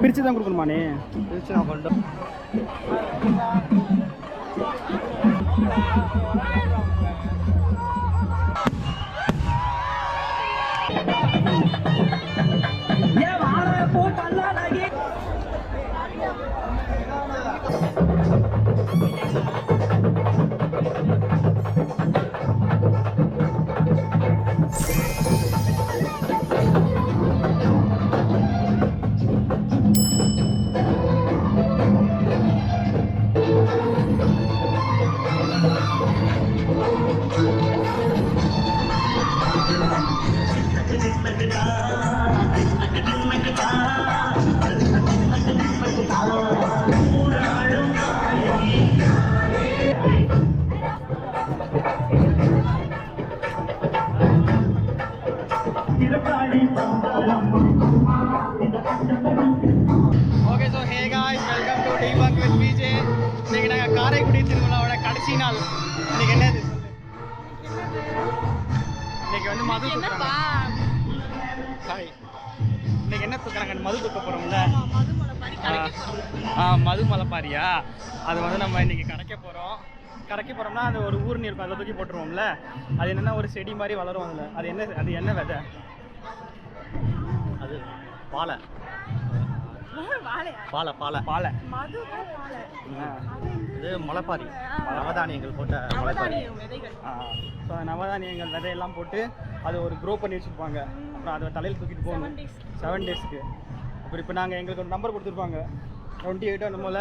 பிரிச்சு தான் கொடுக்கணுமானே? பிரிச்சு நான் கொண்டு okay, so hey guys, welcome to டீபங்க் வித் விஜே. இன்னைக்கு நாங்கள் காரைக்குடி திருவிழாவோட கடைசி நாள். இன்னைக்கு என்னது சொல்லு? இன்னைக்கு வந்து மது தூக்குறாங்க. ஹாய், இன்னைக்கு என்ன தூக்குறாங்க? மது தூக்க போகிறோம்ல. மது மலைப்பாரியா? அது வந்து நம்ம இன்னைக்கு கரைக்க போகிறோம். கரைக்க போகிறோம்னா அது ஒரு ஊர்னி இருக்கும், அதை தூக்கி போட்டுருவோம்ல. அது என்னென்னா ஒரு செடி மாதிரி வளரும் அதில். அது என்ன விதை? அது பாலை பாலை பாலை பாலை. இது முளைப்பாரி, நவதானியங்கள் போட்ட முளைப்பாரி. ஸோ நவதானியங்கள் விதையெல்லாம் போட்டு அது ஒரு க்ரோ பண்ணி வச்சுருப்பாங்க. அப்புறம் அதை தலையில் தூக்கிட்டு போகணும் 7 டேஸ்க்கு. அப்புறம் இப்போ நாங்கள் எங்களுக்கு ஒரு நம்பர் கொடுத்துருப்பாங்க, 28 நம்மள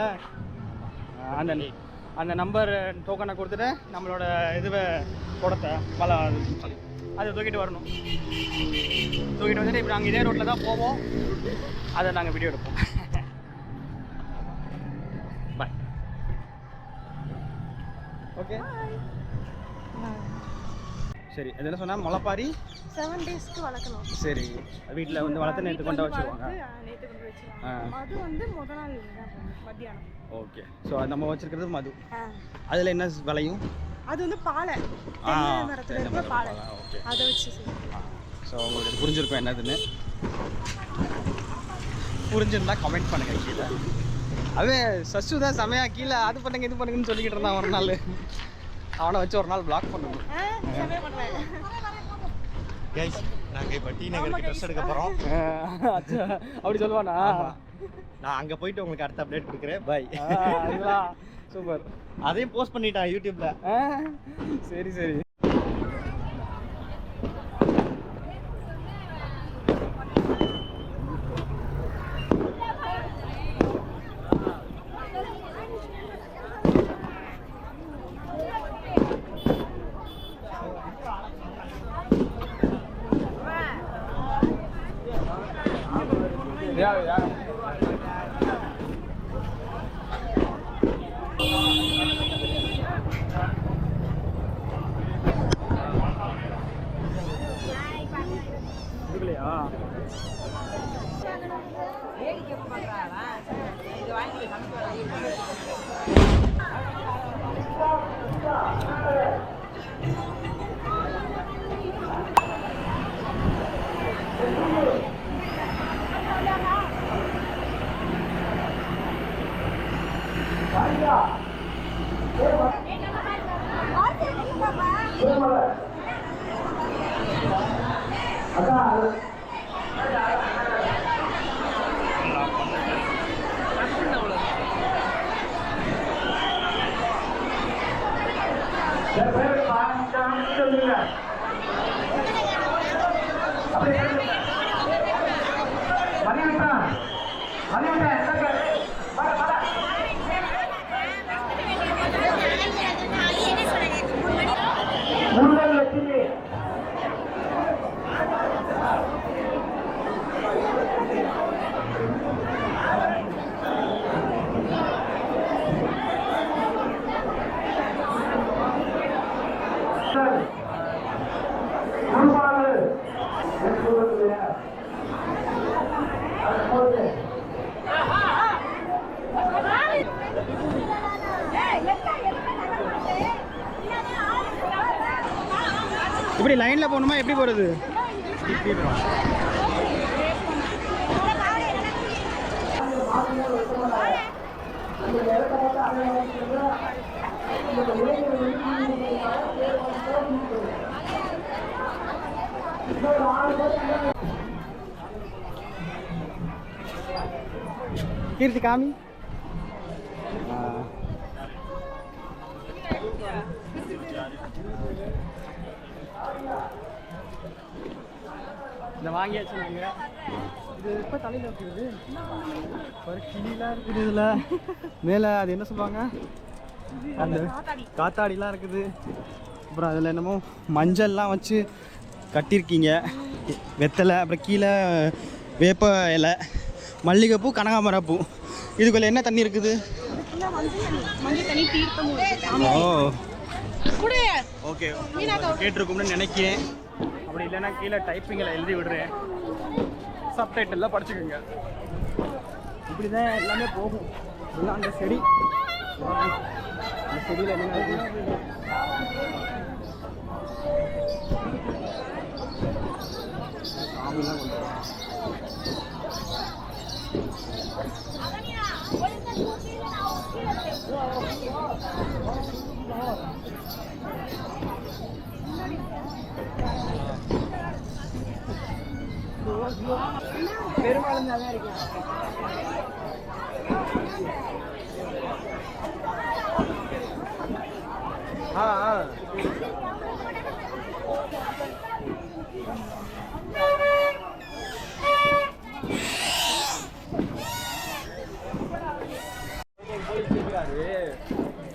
அந்த நம்பர் டோக்கனை கொடுத்துட்டு நம்மளோட இதுவை குடத்தை பல அதை தூக்கிட்டு வரணும். தூக்கிட்டு வந்துட்டு இப்போ நாங்கள் இதே ரோட்டில் தான் போவோம். அதை நாங்கள் வீடியோ எடுப்போம். பாய். ஓகே, சரி. அது என்ன சொன்னால் முளைப்பாரி 7 டேஸ்க்கு வளர்க்கணும். சரி, வீட்டில் வந்து வளர்த்து நேற்று கொண்டு வச்சுருவாங்க. மது வந்து முதல் நாள் மத்தியானம். ஓகே, ஸோ நம்ம வச்சிருக்கிறது மது. அதில் என்ன விளையும்? அது வந்து பாலை, மரத்தில் இருக்கிற பாலை. ஓகே, அதை வச்சு. ஸோ உங்களுக்கு புரிஞ்சிருக்கும் என்னதுன்னு. புரிஞ்சிருந்தா கமெண்ட் பண்ணுங்க கீழே. அவன் சசு தான் செமையா கீழே அது பண்ணுங்க இது பண்ணுங்கன்னு சொல்லிக்கிட்டு இருந்தான் ஒரு நாள். அவனை வச்சு ஒரு நாள் பிளாக் பண்ணணும். நாங்கள் இப்போ டி நகருக்கு ட்ரெஸ் எடுக்க போகிறோம். அப்படி சொல்லுவானா? நான் அங்கே போயிட்டு உங்களுக்கு அடுத்த அப்டேட் கொடுக்குறேன். பாய். சூப்பர். அதையும் போஸ்ட் பண்ணிட்டான் யூடியூப்ல. சரி சரி. இப்படி லைனில் போகணுமா எப்படி போகிறது? கீர்த்தி காமி. இந்த வாங்கியாச்சு நாங்கள். இது இப்போ தலையில் இருக்குது ஒரு கிளிலாம் இருக்குது இதில். மேலே அது என்ன சொல்லுவாங்க, அந்த காத்தாடிலாம் இருக்குது. அப்புறம் அதில் என்னமோ மஞ்சள்லாம் வச்சு கட்டியிருக்கீங்க, வெத்தலை, அப்புறம் கீழே வேப்ப இலை, மல்லிகைப்பூ, கனகாமரம் பூ. இதுக்குள்ள என்ன தண்ணி இருக்குது? ஓ ஓகே, கேட்டிருக்கும்னு நினைக்கிறேன். அப்படி இல்லைன்னா கீழே டைப்பிங்கில் எழுதி விடுறேன், சப்டைட்டில்லாம் படிச்சுக்கோங்க. இப்படி தான் எல்லாமே போகும். எல்லாம் அந்த செடி, அந்த செடியில் என்ன இருக்குது? சாமிலாம் கொண்டு பெரும்பாலும் தான் இருக்கேன்.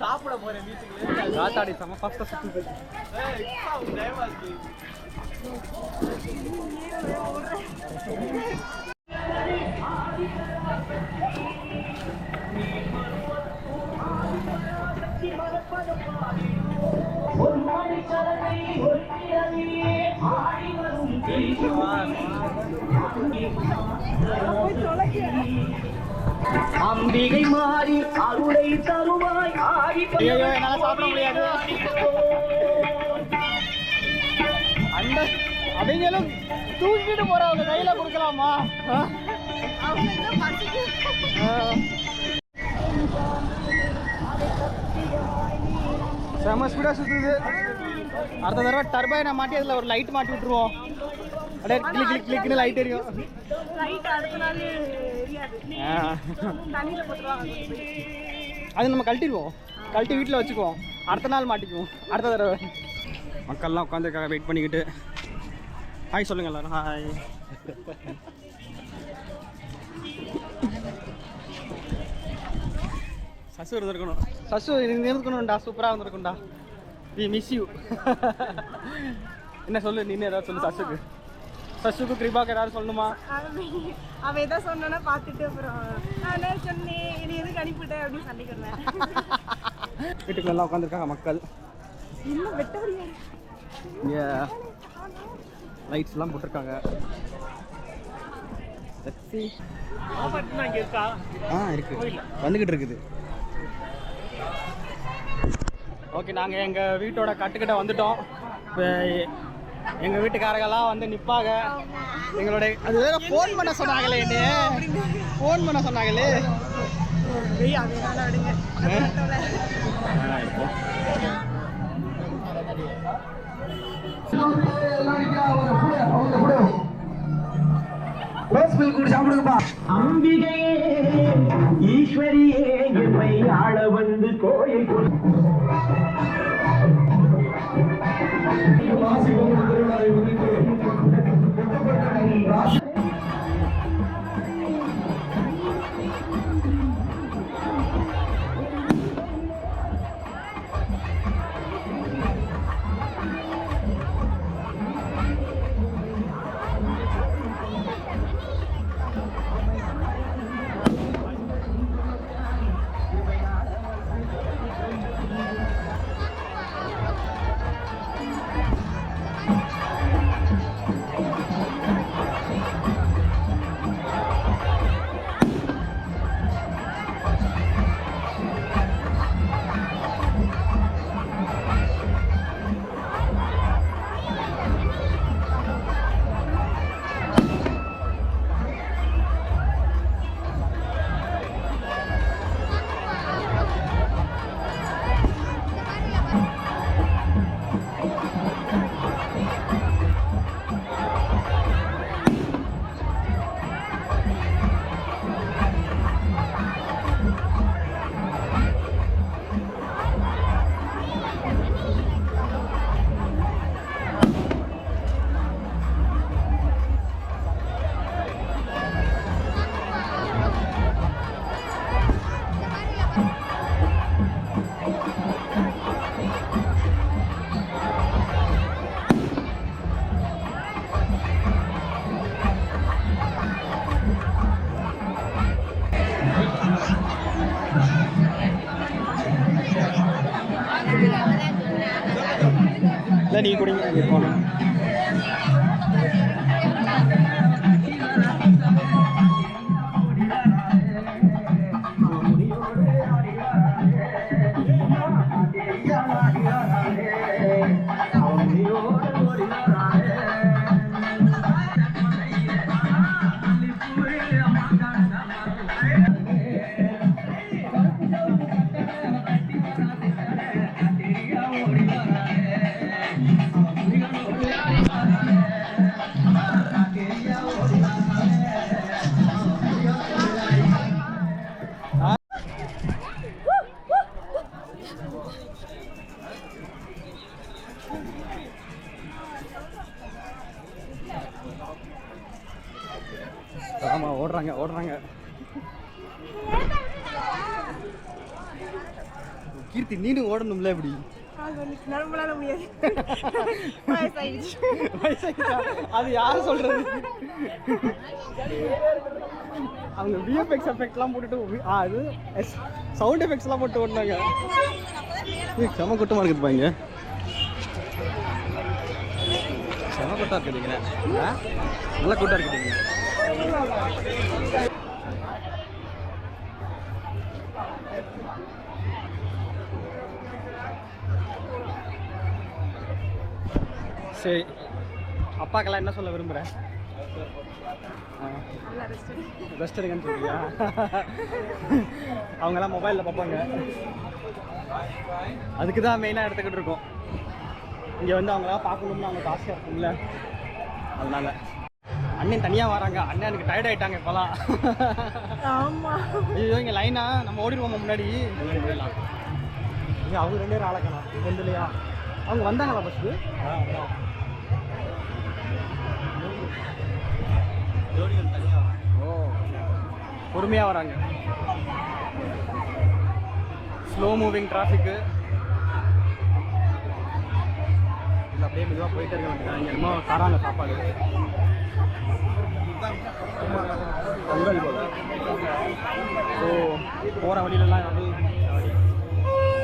சாப்பிட போறேன் வீட்டுக்கு. காத்தாடி செம்ம ஃபர்ஸ்ட் சுத்துது. அம்பிகை மாறி அருளை தருவாய் ஆடி. ஐயோ, என்னால சாப்பிட முடியாது. அந்த அவங்களும் தூக்கிட்டு போறவங்க கையில கொடுக்கலாமா? செம ஸ்பீடா சுத்துது. அடுத்த தடவை டர்பைனை மாட்டி அதில் ஒரு லைட் மாட்டி விட்டுருவோம். அப்படியே கிளிக் கிளிக் கிளிக்னு லைட் எரியும். அது நம்ம கழட்டிடுவோம், கழட்டி வீட்டில் வச்சுக்குவோம், அடுத்த நாள் மாட்டிக்குவோம். அடுத்த தடவை மக்கள்லாம் உட்காந்துருக்காங்க வெயிட் பண்ணிக்கிட்டு. ஹாய் சொல்லுங்க எல்லாரும். ஹாய். சசு இருந்திருக்கணும், சசு இருக்கணும்டா, சூப்பராக இருந்திருக்கும்டா. We miss you. என்ன சொல்லு, நீ ஏதாவது சொல்லு சசுக்கு. சசுக்கு கிருபாக்கு ஏதாவது சொல்லணுமா? அவ எதை சொன்னா பார்த்துட்டு அப்புறம் நான் சொன்னேன் இது எதுக்கு அனுப்பிட்டேன் அப்படின்னு சொல்லிக்கிறேன். வீட்டுக்குள்ள எல்லாம் உட்காந்துருக்காங்க மக்கள். இன்னும் வெட்ட முடியாது. இங்கே லைட்ஸ்லாம் போட்டிருக்காங்க. இருக்கு, வந்துக்கிட்டு இருக்குது. ஓகே, நாங்கள் எங்கள் வீட்டோட கட்டுக்கிட்ட வந்துட்டோம். இப்போ எங்கள் வீட்டுக்காரங்கெல்லாம் வந்து நிற்பாங்க. எங்களுடைய அது வேற ஃபோன் பண்ண சொன்னாங்களே, என்ன ஃபோன் பண்ண சொன்னாங்களே. அம்பிகையே ஈஸ்வரியே என்னை ஆள வந்து கோயில் இல்லை நீ குடிங்க போகணும். ஆமா ஓடுறாங்க ஓடுறாங்க. கீர்த்தி நீனும் ஓடணும்ல இப்படி. நம்மளால முடியாது. வயசாயிடுச்சு. வயசாயிடுச்சா? அது யாரு சொல்றது? அவங்க விஎஃப்எக்ஸ் எஃபெக்ட்லாம் போட்டுட்டு அது சவுண்ட் எஃபெக்ட்ஸ்லாம் போட்டு ஓடினாங்க. செம கூட்டமாக இருக்குதுப்பா இங்கே. செம கூட்டம் இருக்குதுங்களே. நல்ல கூட்டம் இருக்குதுங்க. சரி, அப்பாக்கெல்லாம் என்ன சொல்ல விரும்புகிறேன்? ரெஸ்ட் எடுங்கன்னு சொல்றியா? அவங்கெல்லாம் மொபைலில் பார்ப்பாங்க. அதுக்கு தான் மெயினாக எடுத்துக்கிட்டு இருக்கோம். இங்கே வந்து அவங்களாம் பார்க்கணும்னு அவங்களுக்கு ஆசையாக இருக்கும்ல, அதனால. அண்ணன் தனியாக வராங்க. அண்ணன் எனக்கு டயர்ட் ஆகிட்டாங்க இப்போலாம். ஆமாம். ஐயோ இங்கே லைனா நம்ம ஓடிடுவோம் முன்னாடி. போயிடலாம். இங்கே அவங்க 2 பேரும் ஆளக்கணும் ரெண்டு இல்லையா? அவங்க வந்தாங்களா ஃபஸ்ட்டு? ஓ, பொறுமையாக வராங்க. ஸ்லோ மூவிங் டிராஃபிக்கு. இல்லை அப்படியே மெதுவாக போயிட்டே இருக்க வேண்டியதான். இங்கே என்னமோ தராங்க சாப்பாடு. பொங்கல் போல. ஸோ போகிற வழியிலலாம் ஏதாவது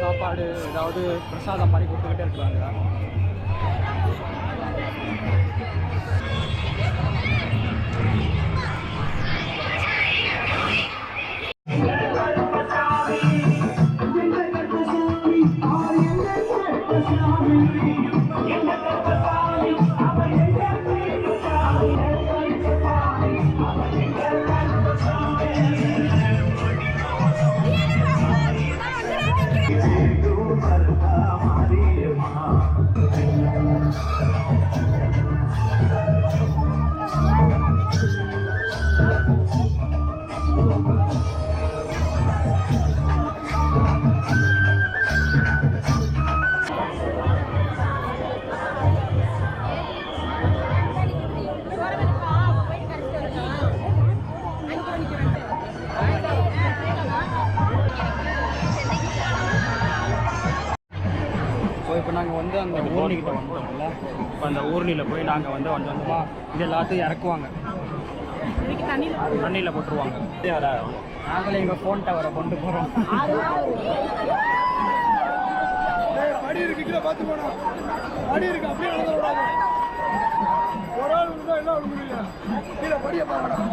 சாப்பாடு ஏதாவது பிரசாதம் மாதிரி கொடுத்துக்கிட்டே இருக்கிறாங்க. இப்போ நாங்கள் வந்து அந்த ஊர்னிக்கிட்ட வந்துட்டோம்ல. இப்போ அந்த ஊர்னியில் போய் நாங்கள் வந்து கொஞ்சம் கொஞ்சமாக இது எல்லாத்தையும் இறக்குவாங்க. தண்ணியில் போட்டுருவாங்க. நாங்களே எங்கள் ஃபோன் டவரை கொண்டு போகிறோம். அடி இருக்கு கீழே பார்த்து போனோம். அடி இருக்கு அப்படியே நடந்துடுறாங்க. ஒரு ஆள் இருந்தால் எல்லாம் ஒன்று முடியல. கீழே படியை பார்க்கணும்.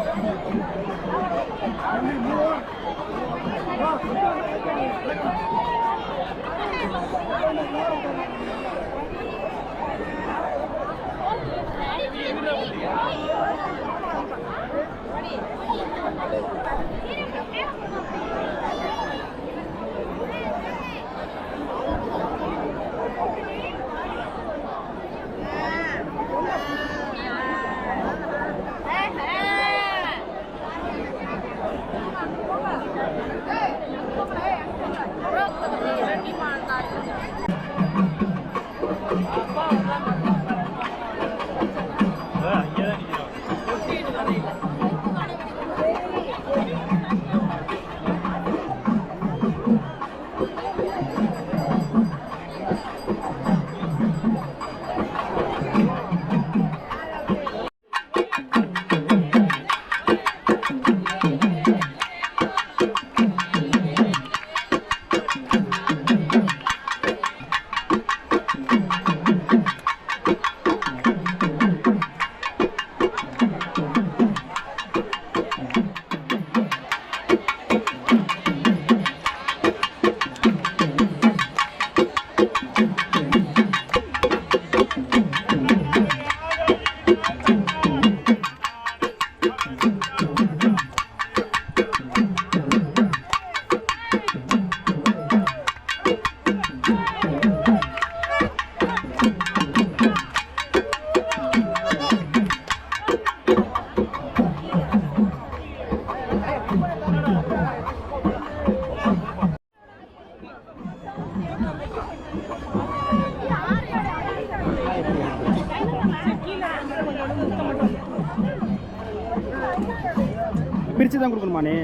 பிரித்து தான் கொடுக்கணுமாண்ணே?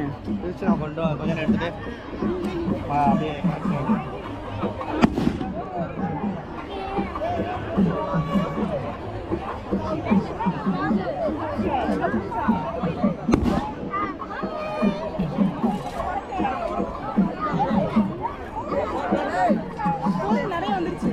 பிரிச்சு நான் கொஞ்சம் நேரம் எடுத்துட்டு அப்படியே நிறைய வந்துருச்சு.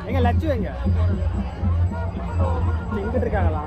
எங்க லட்சு எங்க இங்கிட்டு இருக்காங்களா?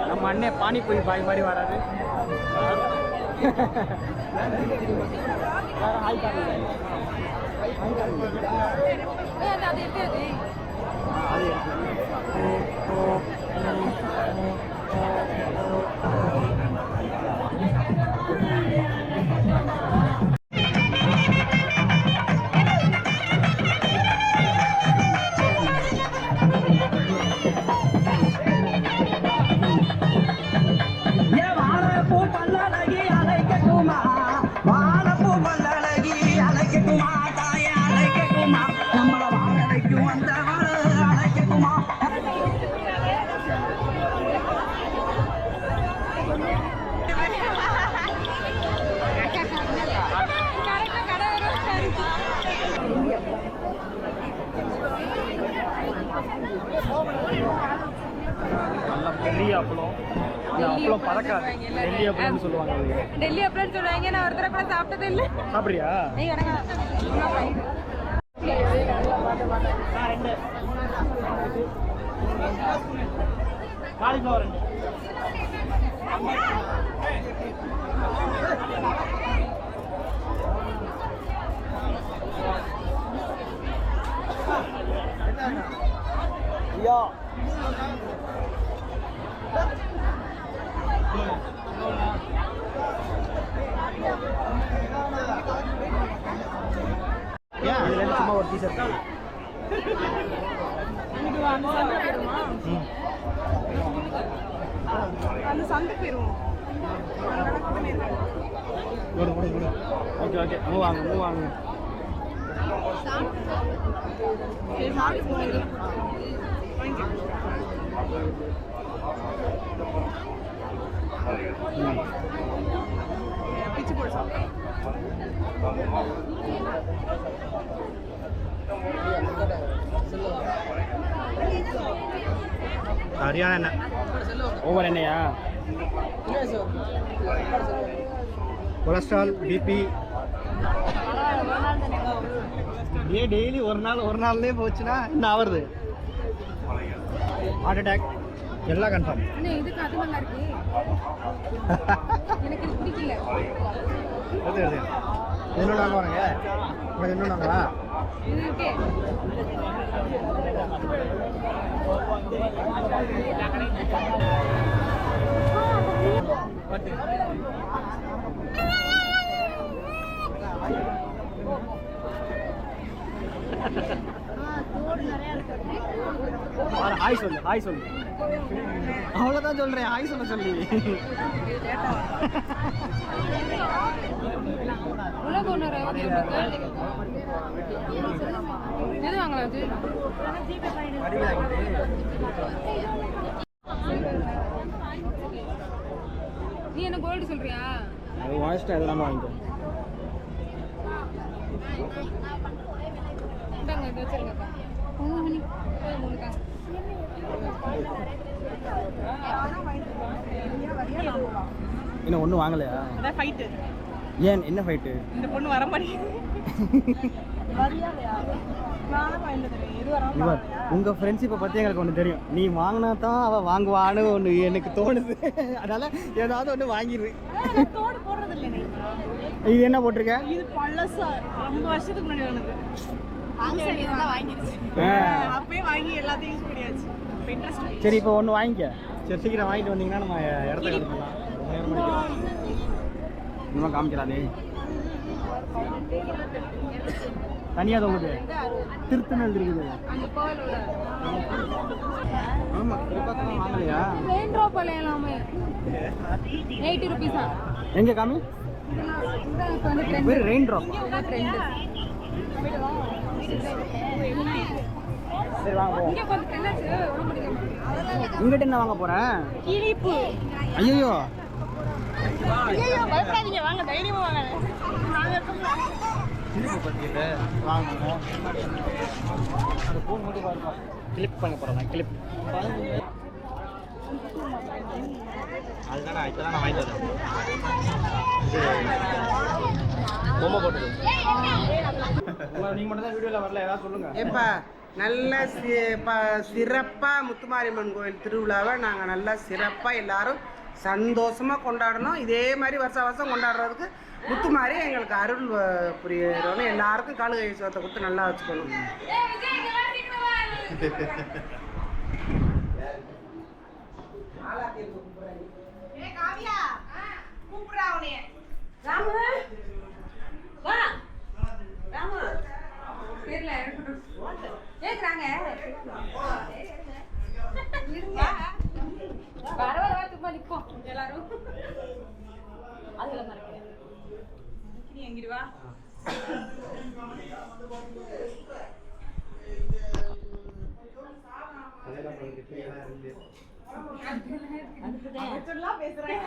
நம்ம அண்ணன் பானிபூரி பாய் மாதிரி வராது. வாழப்பூ பல்லழகி அழைக்கட்டுமா, வாழப்பூ பல்லழகி அழைக்கட்டுமா, தாயை அழைக்கட்டுமா, நம்மள வாழலைக்கும் அந்த அழைக்கட்டுமா. நல்ல பெரிய அப்பளம். இந்த அப்பளம் பறக்காது. டெல்லி அப்பளம்னு சொல்லுவாங்க. டெல்லி அப்படின்னு சொல்லுவாங்க. நான் ஒரு தடவை கூட சாப்பிட்டது இல்லை. சாப்பிட்றியா? காலிஃப்ளவர் ஐயா இதுல சும்மா ஒரு டீ-ஷர்ட். அந்த சந்தை போயிருவோம். ஓகே ஓகே மூவ் வாங்க. பிச்சு போட்டு சாப்பிடுவோம். சரியான எண்ணெய். ஓவர் எண்ணெயா? கொலஸ்ட்ரால், பிபி டெய்லி ஒரு நாள்லேயே போச்சுன்னா என்ன ஆகுறது? ஹார்ட் அட்டாக் எல்லாம் கன்ஃபார்ம். இதுக்கு அது நல்லா இருக்கு. எனக்கு இது பிடிக்கல. இன்னொன்று வாங்க வாங்க. உங்களுக்கு இன்னொன்று வாங்களா? இது இருக்கே. ஹாய் சொல்லு. அவ்வளோதான் சொல்கிறேன். ஹாய் சொல்லி உலக ஒன்று எது வாங்கலாம் அது? நீ என்ன கோல்டு சொல்றியா? அது வாங்கிட்டு அதெல்லாம் வாங்கிக்கோ. இந்தாங்க இது வச்சிருங்கப்பா. இன்னும் ஒன்றும் வாங்கலையா? அதான் ஃபைட்டு. ஏன் என்ன ஃபைட்டு? இந்த பொண்ணு வர மாட்டேங்குது. இவர் உங்கள் ஃப்ரெண்ட்ஷிப்பை பற்றி எங்களுக்கு ஒன்று தெரியும். நீ வாங்கினா தான் அவள் வாங்குவான்னு ஒன்று எனக்கு தோணுது. அதனால் ஏதாவது ஒன்று வாங்கிடு. தோடு போடுறது இல்லை. இது என்ன போட்டிருக்க? இது பழசா, ரொம்ப வருஷத்துக்கு முன்னாடி வாங்கினது. அப்பயே வாங்கி எல்லாத்தையும் யூஸ் பண்ணியாச்சு. சரி இப்போ ஒன்று வாங்கிக்க. சரி சீக்கிரம் வாங்கிட்டு வந்தீங்கன்னா நம்ம இடத்த எடுத்துக்கலாம். இன்னும் காமிக்கிறாதே. தனியாக தொகுது திருத்தணல் இருக்குது. ஆமாம் வாங்கலையா? ரெயின் ட்ராப் எல்லாமே 80 ரூபீஸா? எங்கே காமி? வெறும் ரெயின் ட்ராப். சரி வாங்க போவோம். இங்கிட்ட என்ன வாங்க போகிறேன்? கிளிப்பு. ஐயோ பயப்படாதீங்க, வாங்க தைரியமா வாங்க. திருப்பி பற்றியில் வாங்கணும். அந்த ஃபோன் மட்டும் பாருங்க, கிளிப் பண்ண போகிறேன். கிளிப் அதுதான் நான் இப்போ தான் நான் வாங்கிட்டு வரேன். பொம்மை போட்டது நீங்கள் மட்டும் தான் வீடியோவில் வரல, ஏதாவது சொல்லுங்கள். ஏப்பா நல்ல சிறப்பாக முத்துமாரியம்மன் கோயில் திருவிழாவை நாங்கள் நல்லா சிறப்பாக எல்லாரும் சந்தோஷமாக கொண்டாடணும். இதே மாதிரி வருஷம் வருஷம் கொண்டாடுறதுக்கு முத்துமாரி எங்களுக்கு அருள் புரியணும். எல்லாருக்கும் காலு கை சோத்தை கொடுத்து நல்லா வச்சுக்கணும். எல்லாரும் அதுல மறக்கிறேன் நீ எங்கிருவா பேசுறேன்.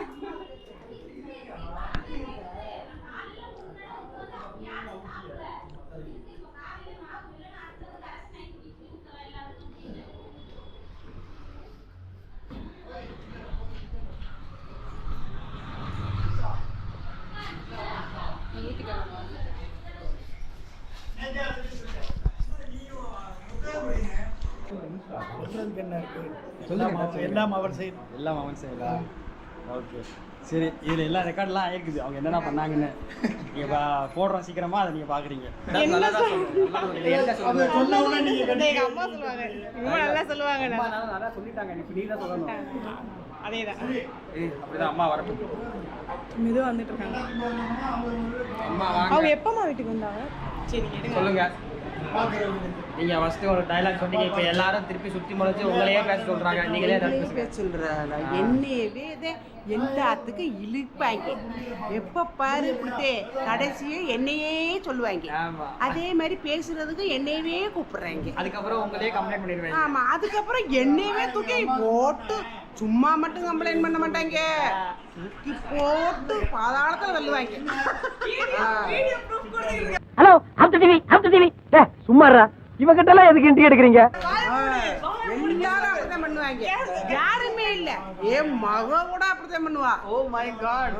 என்ன இருக்கு? எல்லாம் அவர் செய்யணும். எல்லாம் அவன் செய்யலாம். ஓகே சரி, இதில் எல்லா ரெக்கார்ட்லாம் ஆயிருக்குது அவங்க என்னென்ன பண்ணாங்கன்னு. நீங்கள் போடுறோம் சீக்கிரமாக அதை நீங்கள் பார்க்குறீங்க. எங்க அம்மா சொல்லுவாங்க, இவங்க நல்லா சொல்லுவாங்க. நல்லா சொல்லிட்டாங்க, இப்போ நீ தான் சொல்லணும். அதேதான் அப்படிதான் அம்மா வரட்டும். மெதுவாக வந்துட்டு இருக்காங்க. அம்மா வாங்க. அவங்க எப்பமா வீட்டுக்கு வந்தாங்க? சரி கேட்டுங்க. சொல்லுங்க. நீங்கள் ஃபஸ்ட்டு ஒரு டைலாக் சொன்னீங்க, இப்போ எல்லாரும் திருப்பி சுற்றி முளைச்சி உங்களையே பேச சொல்கிறாங்க. நீங்களே பேச சொல்கிறாங்க. என்னையவே எல்லாத்துக்கு இழுப்பாங்க. எப்போ பாரு இப்படித்தே கடைசியே என்னையே சொல்லுவாங்க. அதே மாதிரி பேசுறதுக்கு என்னையவே கூப்பிடுறாங்க. அதுக்கப்புறம் உங்களே கம்ப்ளைண்ட் பண்ணிடுவேன். ஆமா, அதுக்கப்புறம் என்னையவே தூக்கி போட்டு சும்மா மட்டும் கம்ப்ளைண்ட் பண்ண மாட்டாங்க, தூக்கி போட்டு பாதாளத்துல வெல்லுவாங்க. ஹலோ ஹப்து டிவி சும்மாறா இவகிட்ட எல்லாம் எதுக்கு இன்ட்ரி எடுக்கிறீங்க? எல்லாரும் அப்படிதான் பண்ணுவாங்க, யாருமே இல்ல. என் மக கூட அப்படிதான் பண்ணுவா. Oh my God.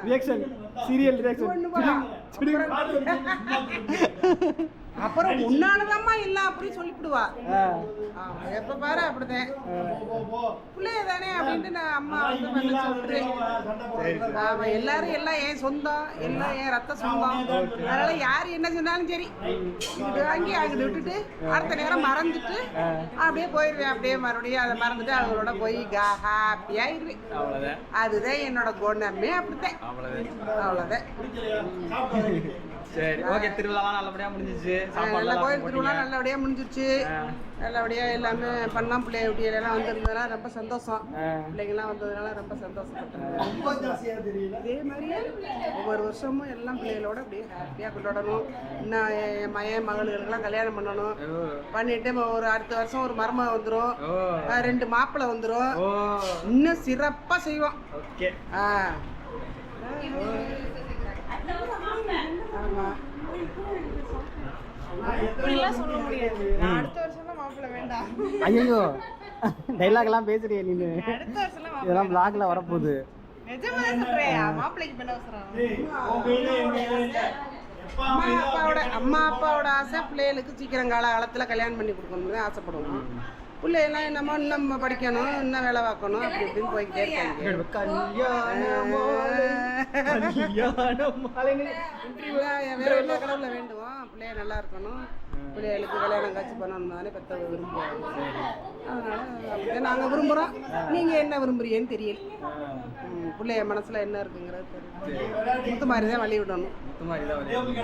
Reaction, serial reaction. அப்புறம் உன்னாலதாம்மா எல்லாம் அப்படி சொல்லிவிடுவா. எப்ப பாரு அப்படிதான் பிள்ளைய தானே அப்படின்ட்டு நான் அம்மா வந்து பண்ண சொல்றேன். ஆமா, எல்லாரும் எல்லாம் என் சொந்தம், எல்லாம் என் ரத்த சொந்தம். அதனால யாரு என்ன சொன்னாலும் சரி, இது வாங்கி அங்கிட்டு விட்டுட்டு அடுத்த நேரம் மறந்துட்டு அப்படியே போயிடுவேன். அப்படியே மறுபடியும் அதை மறந்துட்டு அவங்களோட போய் ஹாப்பியா இருவேன். அதுதான் என்னோட குணமே. அப்படித்தான், அவ்வளவுதான். சரி, ஓகே. திருவிழாலாம் நல்லபடியா முடிஞ்சிச்சு. நல்ல கோயில் திருவிழா நல்லபடியா முடிஞ்சிருச்சு. நல்லபடியா எல்லாமே பண்ணலாம். பிள்ளைய குட்டியெல்லாம் வந்திருந்ததுனால ரொம்ப சந்தோஷம். பிள்ளைங்கெல்லாம் வந்ததுனால ரொம்ப சந்தோஷப்பட்டேன். இதே மாதிரியே ஒவ்வொரு வருஷமும் எல்லாம் பிள்ளைகளோட அப்படியே ஹாப்பியா கொண்டாடணும். இன்னும் என் மகன் மகளுக்கெல்லாம் கல்யாணம் பண்ணணும். பண்ணிட்டு ஒரு அடுத்த வருஷம் ஒரு மருமக வந்துடும், 2 மாப்பிள்ளை வந்துடும். இன்னும் சிறப்பா செய்வோம். சொல்ல முடியாது. அடுத்த வருஷம் மாப்பிள்ளை வேண்டாம். ஐயோ, டைலாக் எல்லாம் பேசுறியே நீனு. அடுத்த வருஷம் இதெல்லாம் vlogல வரப்போகுது. நிஜமா சொல்றேன். மாப்பிள்ளைக்கு பண்ண அவசரம். அம்மா அப்பாவோட ஆசை பிள்ளைகளுக்கு சீக்கிரம் காலத்துல கல்யாணம் பண்ணி கொடுக்கணும்னு ஆசைப்படுவோம். பிள்ளைகள்லாம் என்னமோ இன்னும் படிக்கணும், இன்னும் வேலை பார்க்கணும், அப்படி இப்படின்னு போய்கிட்டே இருக்காங்க. வேற கடவுளை வேண்டுவோம், பிள்ளைய நல்லா இருக்கணும், பிள்ளைகளுக்கு கல்யாணம் காட்சி பண்ணணும் தானே பெற்றவங்க விரும்புவாங்க. அதனால அப்படியே நாங்கள் விரும்புகிறோம். நீங்கள் என்ன விரும்புறீங்கன்னு தெரியல. பிள்ளைய மனசுல என்ன இருக்குங்கிறது தெரியும். முத்துமாரி தான் வழி விடணும்.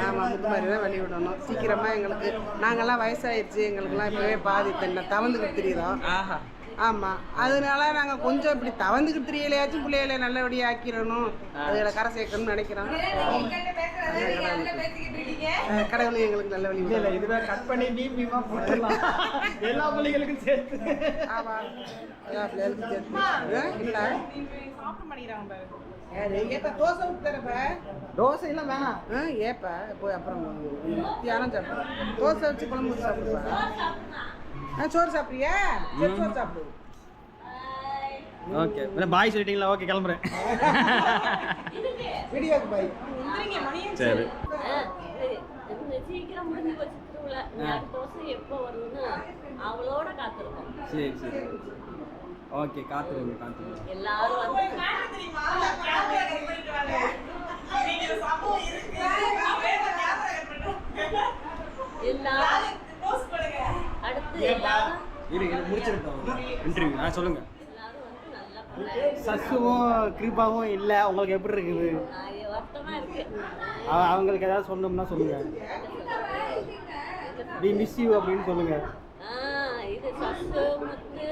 ஆமாம், முத்துமாரி தான் வழி விடணும். சீக்கிரமாக எங்களுக்கு நாங்கள்லாம் வயசாயிடுச்சு, எங்களுக்குலாம் இப்போவே பாதி தென்னை தவந்துக்கிட்டு தெரியுதோம். ஆமா, அதனால நாங்க கொஞ்சம் இப்படி தவந்துக்கிட்டு தெரியலையாச்சும் பிள்ளைகளை நல்லபடியாக ஆக்கிடணும், அதுகளை கரை சேர்க்கணும்னு நினைக்கிறோம். கடவுளை எங்களுக்கு நல்ல வழி இல்லை இதுவே கட் பண்ணி மீமா போட்டுடலாம் எல்லா பிள்ளைகளுக்கும் சேர்த்து. ஆமா, எல்லா பிள்ளைகளுக்கும் சேர்த்து. இல்லை சாப்பிட மாட்டேங்கிறாங்க. ஏப்பா தோசை ஊற்றுறப்ப தோசை எல்லாம் வேணாம். ஏப்பா போய் அப்புறம் தியானம் சாப்பிடுறேன். தோசை வச்சு குழம்பு ஊற்றி சாப்பிடுவா. சோறு சாப்பிட்றியா? சோறு சாப்பிடு. ஓகே பாய் சொல்லிட்டீங்களா? ஓகே கிளம்புறேன். வீடியோக்கு பாய். சரி சீக்கிரம் முடிஞ்சு போச்சு திருவிழா. அடுத்த வருஷம் எப்போ வருதுன்னு அவளோட காத்திருக்கோம். சரி சரி ஓகே காத்துருங்க. எல்லாரும் வந்து எல்லாரும் அடுத்து எல்லாரும் முடிச்சிருக்கோம் இன்டர்வியூ. சொல்லுங்க. எல்லாரும் வந்து நல்லா சசுவும் கிருபாவும் இல்லை, உங்களுக்கு எப்படி இருக்குது? வருத்தமா இருக்கு. அவங்களுக்கு ஏதாவது சொன்னோம்னா சொல்லுங்க. வி மிஸ் யூ அப்படின்னு சொல்லுங்க. இது சசு முத்து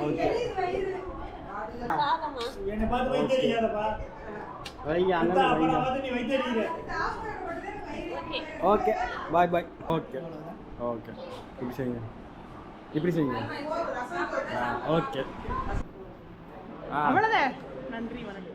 ஓகே சாதமா என்னை பார்த்து வைத்தறியாதப்பா. வைங்க அண்ணன் வைங்க. நீ வைத்தறிய. ஓகே பாய் பாய். ஓகே ஓகே இப்படி செய்யுங்க, இப்படி செய்யுங்க. ஓகே அவ்வளோதான். நன்றி, வணக்கம்.